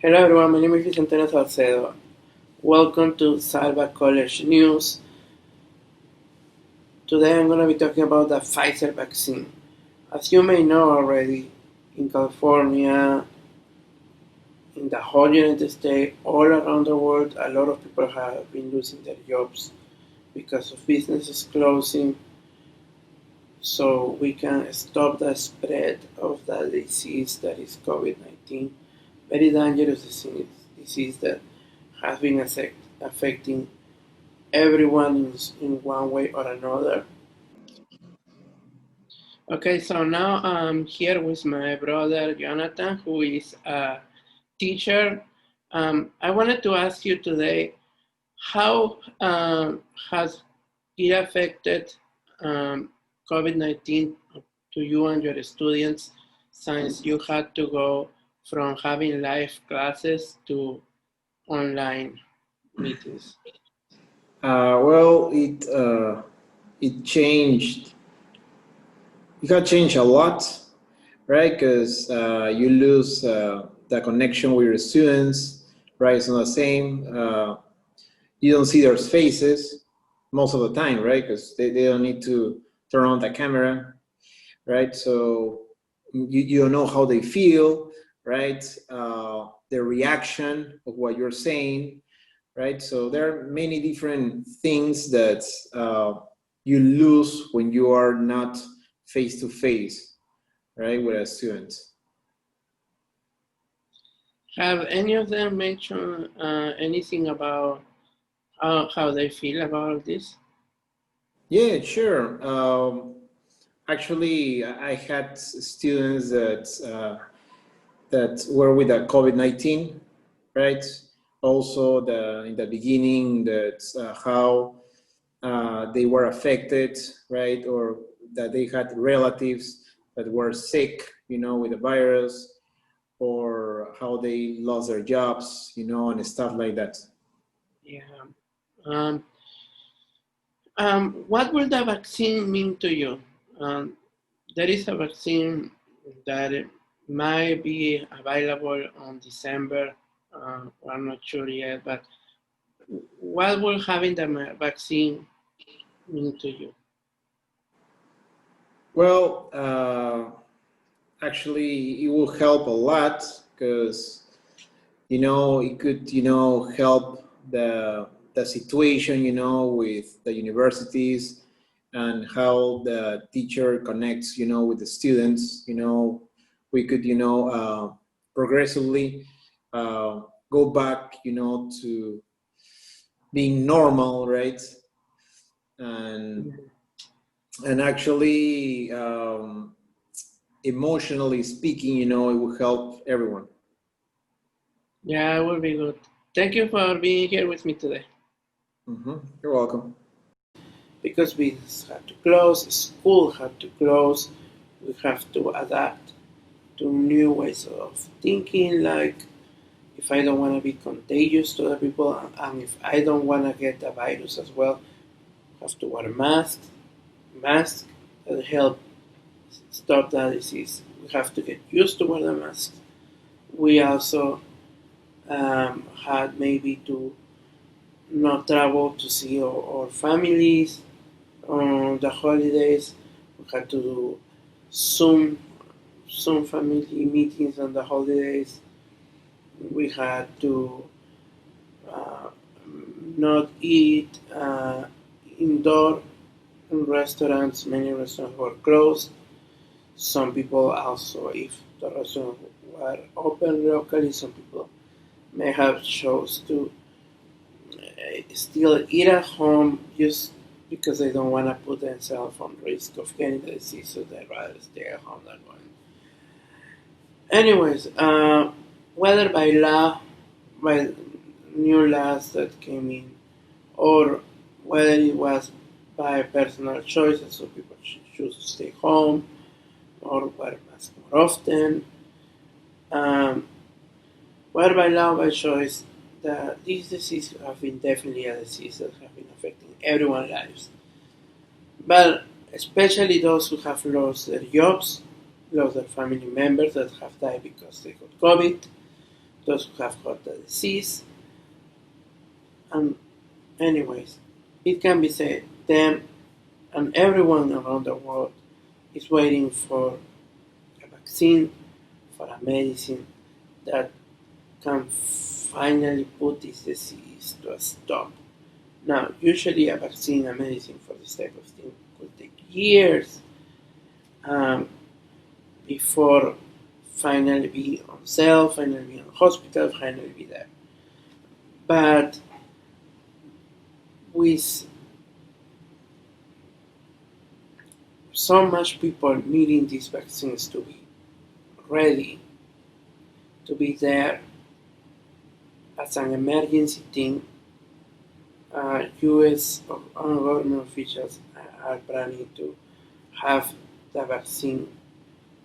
Hello everyone, my name is Salcedo. Welcome to Salva College News. Today I'm going to be talking about the Pfizer vaccine. As you may know already, in California, in the whole United States, all around the world, a lot of people have been losing their jobs because of businesses closing, so we can stop the spread of the disease that is COVID-19. Very dangerous disease that has been affecting everyone in one way or another. Okay, so now I'm here with my brother Jonathan, who is a teacher. I wanted to ask you today, how has it affected COVID-19 to you and your students since you had to go from having live classes to online meetings? It changed. It got changed a lot, right? Because you lose the connection with your students, right? It's not the same. You don't see their faces most of the time, right? Because they don't need to turn on the camera, right? So you don't know how they feel, right? Their reaction of what you're saying, right? So there are many different things that you lose when you are not face to face, right, with a student. Have any of them mentioned anything about how they feel about this? Yeah, sure. Actually, I had students that were with the COVID-19, right? Also, in the beginning, that how they were affected, right? Or that they had relatives that were sick, with the virus, or how they lost their jobs, and stuff like that. Yeah. Um, what will the vaccine mean to you? There is a vaccine that might be available on December. I'm not sure yet, but what will having the vaccine mean to you? Well, actually, it will help a lot because it could help the situation with the universities and how the teacher connects with the students. We could progressively go back to being normal, right? and and actually, emotionally speaking, it will help everyone. Yeah, it will be good. Thank you for being here with me today. You're welcome. Because business had to close, school had to close, we have to adapt to new ways of thinking, like if I don't want to be contagious to other people and if I don't want to get the virus as well, I have to wear masks that help stop the disease. We have to get used to wear the masks. We also had maybe to not travel to see our families on the holidays. We had to do Zoom some family meetings on the holidays. We had to uh, not eat indoor in restaurants. Many restaurants were closed. Some people also, if the restaurants were open locally, some people may have chose to still eat at home just because they don't want to put themselves on risk of getting the disease, so they'd rather stay at home than going. Anyways, whether by law, by new laws that came in, or whether it was by personal choices, so people choose to stay home or wear masks more often, um, whether by law or by choice, these diseases have been definitely a disease that have been affecting everyone's lives. But especially those who have lost their jobs, lost their family members that have died because they got COVID, those who have got the disease. And anyways, it can be said them and everyone around the world is waiting for a vaccine, for a medicine that can finally put this disease to a stop. Now, usually a vaccine, a medicine for this type of thing could take years before finally be on sale, finally be in hospital, finally be there. But with so much people needing these vaccines to be ready, to be there as an emergency thing, U.S. government officials are planning to have the vaccine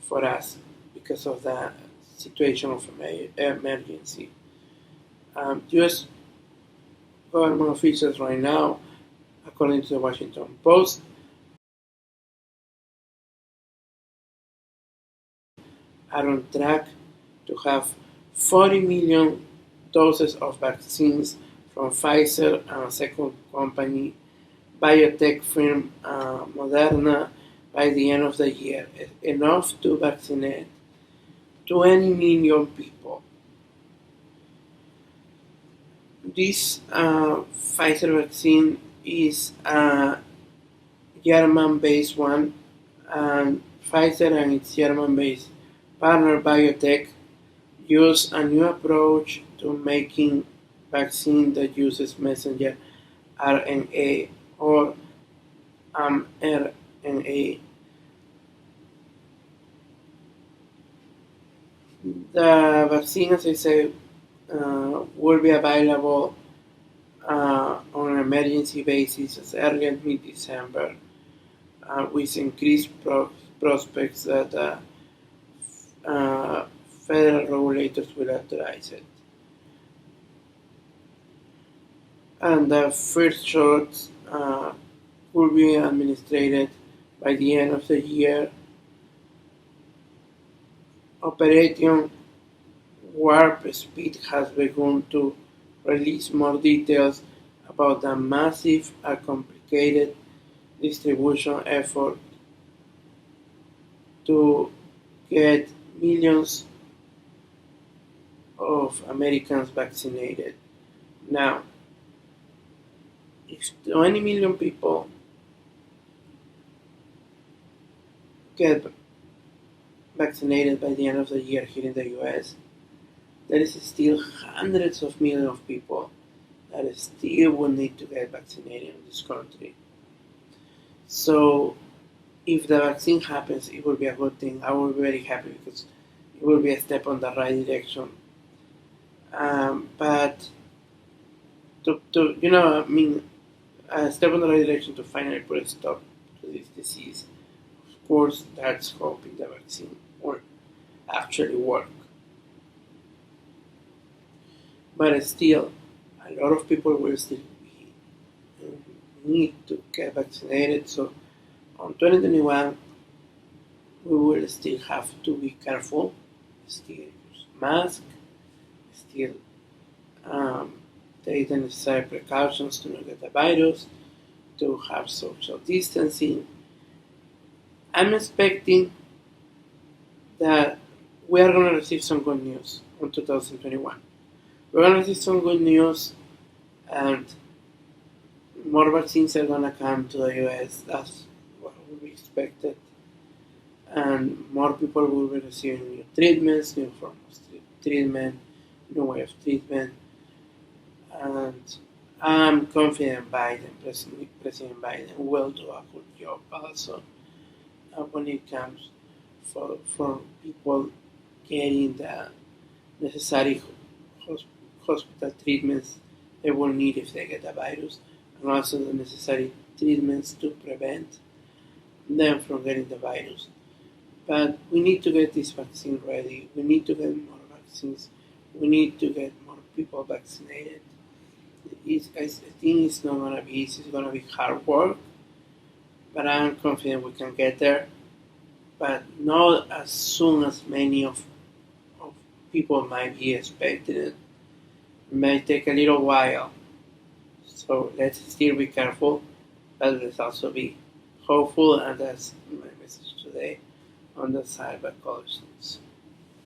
for us because of the situation of emergency. U.S. government officials right now, according to the Washington Post, are on track to have 40 million doses of vaccines from Pfizer and a second company, biotech firm Moderna, by the end of the year, enough to vaccinate 20 million people. This Pfizer vaccine is a German-based one, and Pfizer and its German-based partner biotech use a new approach to making vaccine that uses messenger RNA or mRNA. The vaccine, as I said, will be available on an emergency basis as early as mid-December, with increased prospects that federal regulators will authorize it. And the first shots will be administered by the end of the year. Operation Warp Speed has begun to release more details about the massive and complicated distribution effort to get millions of Americans vaccinated. Now, if 20 million people get vaccinated by the end of the year here in the US, there is still hundreds of millions of people that still will need to get vaccinated in this country. So, if the vaccine happens, it will be a good thing. I will be very happy because it will be a step on the right direction. But a step in the right direction to finally put a stop to this disease. Of course, that's hoping the vaccine will actually work. But still, a lot of people will still need to get vaccinated. So, on 2021, we will still have to be careful, still use masks, still take the necessary precautions to not get the virus, to have social distancing. I'm expecting that we are going to receive some good news in 2021. We're going to receive some good news, and more vaccines are going to come to the US. That's what we expected. And more people will be receiving new treatments, new forms of treatment, new way of treatment. And I'm confident President Biden will do a good job also when it comes for people getting the necessary hospital treatments they will need if they get the virus, and also the necessary treatments to prevent them from getting the virus. But we need to get this vaccine ready. We need to get more vaccines. We need to get more people vaccinated. I think it's not going to be easy. It's going to be hard work. But I'm confident we can get there. But not as soon as many of people might be expecting it. It might take a little while. So let's still be careful, but let's also be hopeful, and that's my message today on the cyber collections.